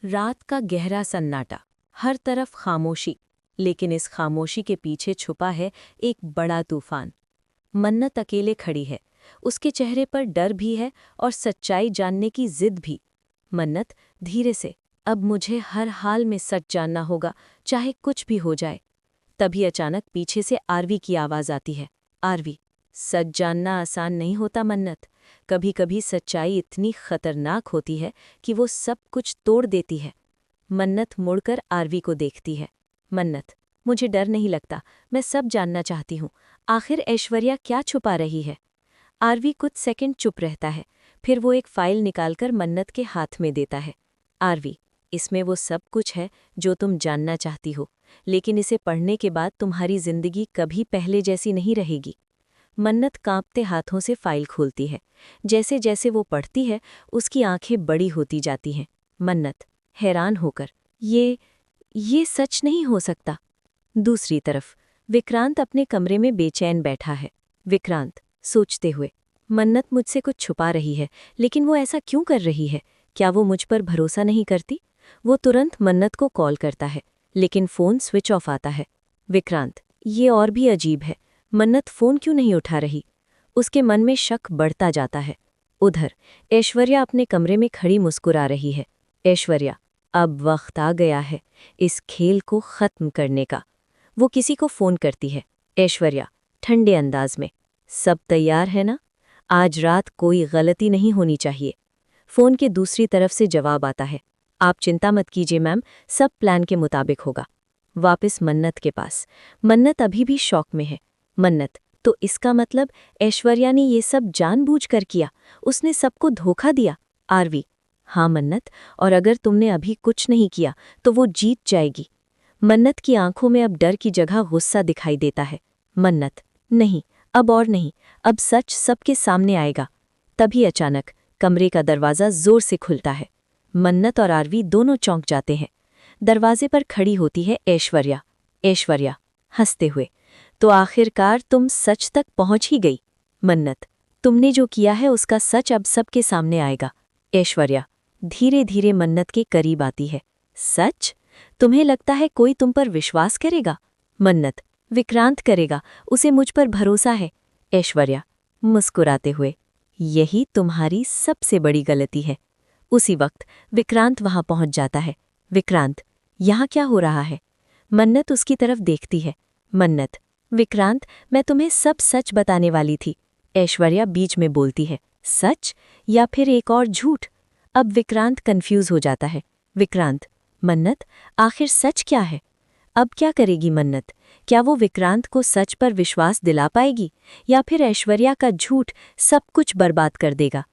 रात का गहरा सन्नाटा, हर तरफ खामोशी, लेकिन इस खामोशी के पीछे छुपा है एक बड़ा तूफान। मन्नत अकेले खड़ी है, उसके चेहरे पर डर भी है और सच्चाई जानने की जिद भी। मन्नत, धीरे से, अब मुझे हर हाल में सच जानना होगा, चाहे कुछ भी हो जाए। तभी अचानक पीछे से आरवी की आवाज़ आती है। आरवी, सच जानना आसान नहीं होता मन्नत। कभी कभी सच्चाई इतनी खतरनाक होती है कि वो सब कुछ तोड़ देती है। मन्नत मुड़कर आरवी को देखती है। मन्नत, मुझे डर नहीं लगता, मैं सब जानना चाहती हूँ। आखिर ऐश्वर्या क्या छुपा रही है? आरवी कुछ सेकंड चुप रहता है, फिर वो एक फाइल निकालकर मन्नत के हाथ में देता है। आरवी, इसमें वो सब कुछ है जो तुम जानना चाहती हो, लेकिन इसे पढ़ने के बाद तुम्हारी जिंदगी कभी पहले जैसी नहीं रहेगी। मन्नत कांपते हाथों से फाइल खोलती है। जैसे जैसे वो पढ़ती है, उसकी आंखें बड़ी होती जाती हैं। मन्नत, हैरान होकर, ये सच नहीं हो सकता। दूसरी तरफ विक्रांत अपने कमरे में बेचैन बैठा है। विक्रांत, सोचते हुए, मन्नत मुझसे कुछ छुपा रही है, लेकिन वो ऐसा क्यों कर रही है? क्या वो मुझ पर भरोसा नहीं करती? वो तुरंत मन्नत को कॉल करता है, लेकिन फ़ोन स्विच ऑफ आता है। विक्रांत, ये और भी अजीब है, मन्नत फ़ोन क्यों नहीं उठा रही? उसके मन में शक बढ़ता जाता है। उधर ऐश्वर्या अपने कमरे में खड़ी मुस्कुरा रही है। ऐश्वर्या, अब वक्त आ गया है इस खेल को ख़त्म करने का। वो किसी को फ़ोन करती है। ऐश्वर्या, ठंडे अंदाज में, सब तैयार है ना? आज रात कोई गलती नहीं होनी चाहिए। फ़ोन के दूसरी तरफ से जवाब आता है। आप चिंता मत कीजिए मैम, सब प्लान के मुताबिक होगा। वापस मन्नत के पास। मन्नत अभी भी शॉक में है। मन्नत, तो इसका मतलब ऐश्वर्या ने ये सब जानबूझकर किया, उसने सबको धोखा दिया? आरवी, हाँ मन्नत, और अगर तुमने अभी कुछ नहीं किया तो वो जीत जाएगी। मन्नत की आंखों में अब डर की जगह गुस्सा दिखाई देता है। मन्नत, नहीं, अब और नहीं, अब सच सबके सामने आएगा। तभी अचानक कमरे का दरवाज़ा जोर से खुलता है। मन्नत और आरवी दोनों चौंक जाते हैं। दरवाजे पर खड़ी होती है ऐश्वर्या। ऐश्वर्या, हंसते हुए, तो आखिरकार तुम सच तक पहुंच ही गई। मन्नत, तुमने जो किया है उसका सच अब सबके सामने आएगा। ऐश्वर्या धीरे धीरे मन्नत के करीब आती है। सच? तुम्हें लगता है कोई तुम पर विश्वास करेगा? मन्नत, विक्रांत करेगा, उसे मुझ पर भरोसा है। ऐश्वर्या मुस्कुराते हुए, यही तुम्हारी सबसे बड़ी गलती है। उसी वक्त विक्रांत वहां पहुंच जाता है। विक्रांत, यहाँ क्या हो रहा है? मन्नत उसकी तरफ देखती है। मन्नत, विक्रांत, मैं तुम्हें सब सच बताने वाली थी। ऐश्वर्या बीच में बोलती है। सच या फिर एक और झूठ? अब विक्रांत कंफ्यूज हो जाता है। विक्रांत, मन्नत, आखिर सच क्या है? अब क्या करेगी मन्नत? क्या वो विक्रांत को सच पर विश्वास दिला पाएगी, या फिर ऐश्वर्या का झूठ सब कुछ बर्बाद कर देगा?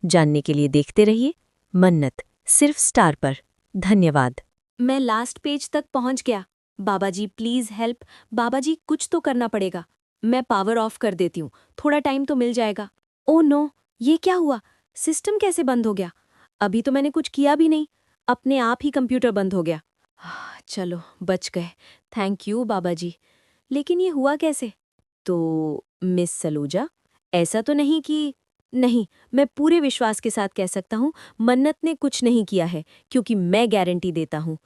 जानने के लिए देखते रहिए मन्नत, सिर्फ स्टार पर। धन्यवाद। मैं लास्ट पेज तक पहुंच गया। बाबाजी प्लीज हेल्प, बाबाजी कुछ तो करना पड़ेगा। मैं पावर ऑफ कर देती हूँ, थोड़ा टाइम तो मिल जाएगा। ओ नो, ये क्या हुआ? सिस्टम कैसे बंद हो गया? अभी तो मैंने कुछ किया भी नहीं, अपने आप ही कंप्यूटर बंद हो गया। चलो बच गए, थैंक यू बाबाजी। लेकिन ये हुआ कैसे? तो मिस सलूजा, ऐसा तो नहीं कि... नहीं, मैं पूरे विश्वास के साथ कह सकता हूँ मन्नत ने कुछ नहीं किया है, क्योंकि मैं गारंटी देता हूँ।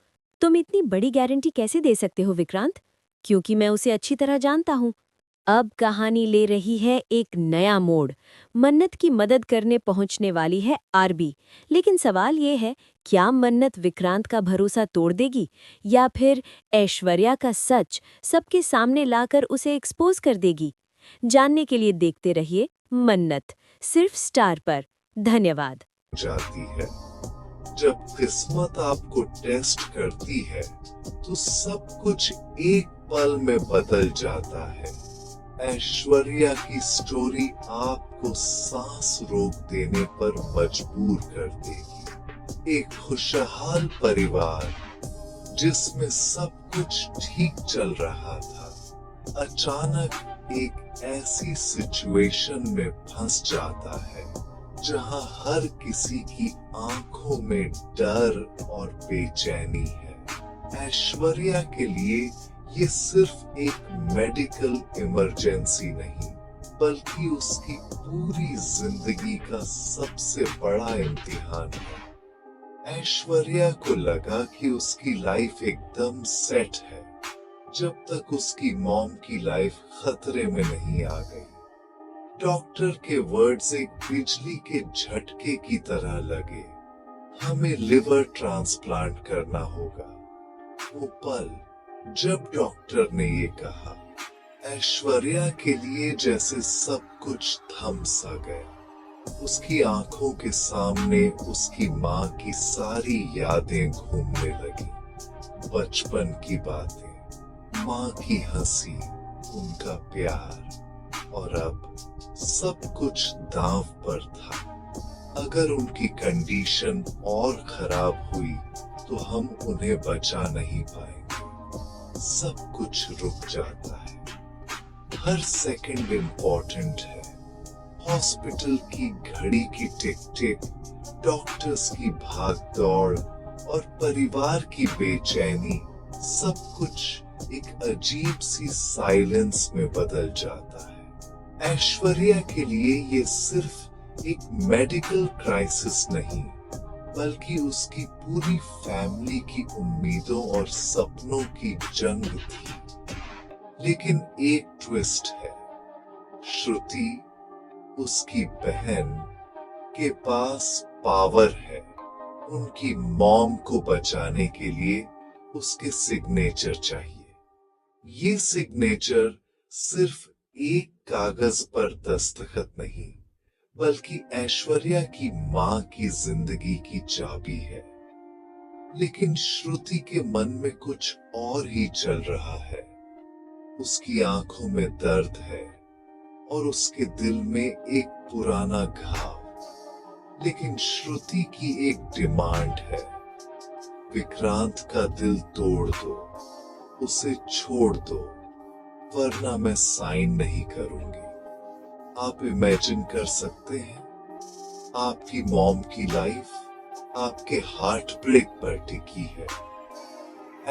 तुम इतनी बड़ी गारंटी कैसे दे सकते हो विक्रांत? क्योंकि मैं उसे अच्छी तरह जानता हूँ। अब कहानी ले रही है एक नया मोड़। मन्नत की मदद करने पहुंचने वाली है आरबी। लेकिन सवाल ये है, क्या मन्नत विक्रांत का भरोसा तोड़ देगी, या फिर ऐश्वर्या का सच सबके सामने लाकर उसे एक्सपोज कर देगी? जानने के लिए देखते रहिए मन्नत, सिर्फ स्टार पर। धन्यवाद। जाती है जब किस्मत आपको टेस्ट करती है तो सब कुछ एक पल में बदल जाता है। ऐश्वर्या की स्टोरी आपको सांस रोक देने पर मजबूर कर देगी। एक खुशहाल परिवार जिसमें सब कुछ ठीक चल रहा था, अचानक एक ऐसी सिचुएशन में फंस जाता है जहां हर किसी की आंखों में डर और बेचैनी है। ऐश्वर्या के लिए ये सिर्फ एक मेडिकल इमरजेंसी नहीं, बल्कि उसकी पूरी जिंदगी का सबसे बड़ा इम्तिहान है। ऐश्वर्या को लगा कि उसकी लाइफ एकदम सेट है जब तक उसकी मॉम की लाइफ खतरे में नहीं आ गई। डॉक्टर के वर्ड्स एक बिजली के झटके की तरह लगे। हमें लिवर ट्रांसप्लांट करना होगा। वो पल जब डॉक्टर ने ये कहा, ऐश्वर्या के लिए जैसे सब कुछ थम सा गया। उसकी आंखों के सामने उसकी माँ की सारी यादें घूमने लगी। बचपन की बातें, माँ की हंसी, उनका प्यार, और अब सब कुछ दांव पर था। अगर उनकी कंडीशन और खराब हुई तो हम उन्हें बचा नहीं पाएंगे। सब कुछ रुक जाता है। हर सेकंड इम्पोर्टेंट है। हॉस्पिटल की घड़ी की टिक टिक, डॉक्टर्स की भाग दौड़ और परिवार की बेचैनी, सब कुछ एक अजीब सी साइलेंस में बदल जाता है। ऐश्वर्या के लिए ये सिर्फ एक मेडिकल क्राइसिस नहीं, बल्कि उसकी पूरी फैमिली की उम्मीदों और सपनों की जंग थी। लेकिन एक ट्विस्ट है। श्रुति, उसकी बहन, के पास पावर है। उनकी मॉम को बचाने के लिए उसके सिग्नेचर चाहिए। ये सिग्नेचर सिर्फ एक कागज पर दस्तखत नहीं, बल्कि ऐश्वर्या की माँ की जिंदगी की चाबी है। लेकिन श्रुति के मन में कुछ और ही चल रहा है। उसकी आंखों में दर्द है और उसके दिल में एक पुराना घाव। लेकिन श्रुति की एक डिमांड है, विक्रांत का दिल तोड़ दो, उसे छोड़ दो, वरना मैं साइन नहीं करूंगी। आप इमेजिन कर सकते हैं, आपकी मॉम की लाइफ आपके हार्ट ब्रेक पर टिकी है।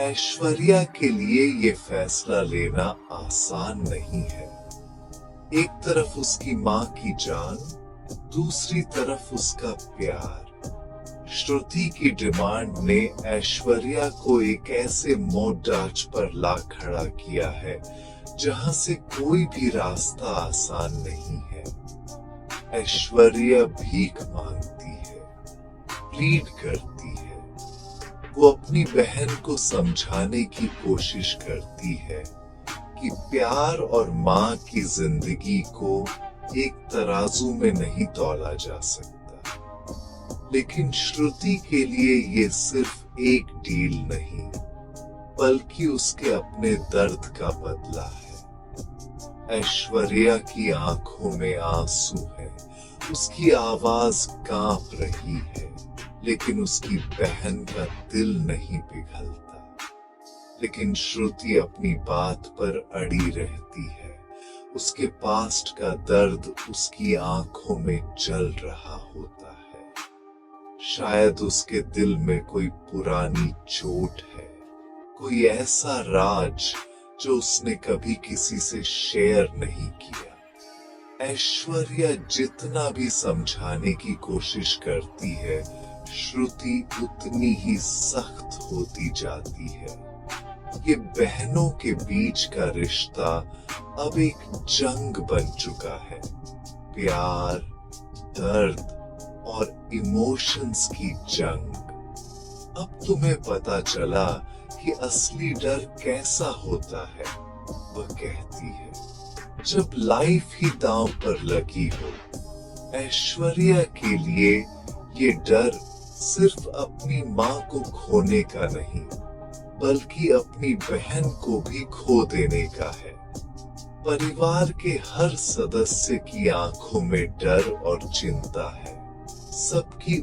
ऐश्वर्या के लिए ये फैसला लेना आसान नहीं है। एक तरफ उसकी माँ की जान, दूसरी तरफ उसका प्यार। श्रुति की डिमांड ने ऐश्वर्या को एक ऐसे मोड़ाच पर ला खड़ा किया है जहां से कोई भी रास्ता आसान नहीं है। ऐश्वर्या भीख मांगती है, प्लीड करती है। वो अपनी बहन को समझाने की कोशिश करती है कि प्यार और माँ की जिंदगी को एक तराजू में नहीं तौला जा सकता। लेकिन श्रुति के लिए ये सिर्फ एक डील नहीं, बल्कि उसके अपने दर्द का बदला है। ऐश्वर्या की आंखों में आंसू है, उसकी आवाज कांप रही है, लेकिन उसकी बहन का दिल नहीं पिघलता। लेकिन श्रुति अपनी बात पर अड़ी रहती है। उसके पास्ट का दर्द उसकी आंखों में जल रहा होता है। शायद उसके दिल में कोई पुरानी चोट है, कोई ऐसा राज जो उसने कभी किसी से शेयर नहीं किया। ऐश्वर्या जितना भी समझाने की कोशिश करती है, श्रुति उतनी ही सख्त होती जाती है। ये बहनों के बीच का रिश्ता अब एक जंग बन चुका है। प्यार, दर्द और इमोशंस की जंग। अब तुम्हें पता चला कि असली डर कैसा होता है। वह कहती है, जब लाइफ ही दांव पर लगी हो। ऐश्वर्या के लिए ये डर सिर्फ अपनी माँ को खोने का नहीं, बल्कि अपनी बहन को भी खो देने का है। परिवार के हर सदस्य की आंखों में डर और चिंता है। सबकी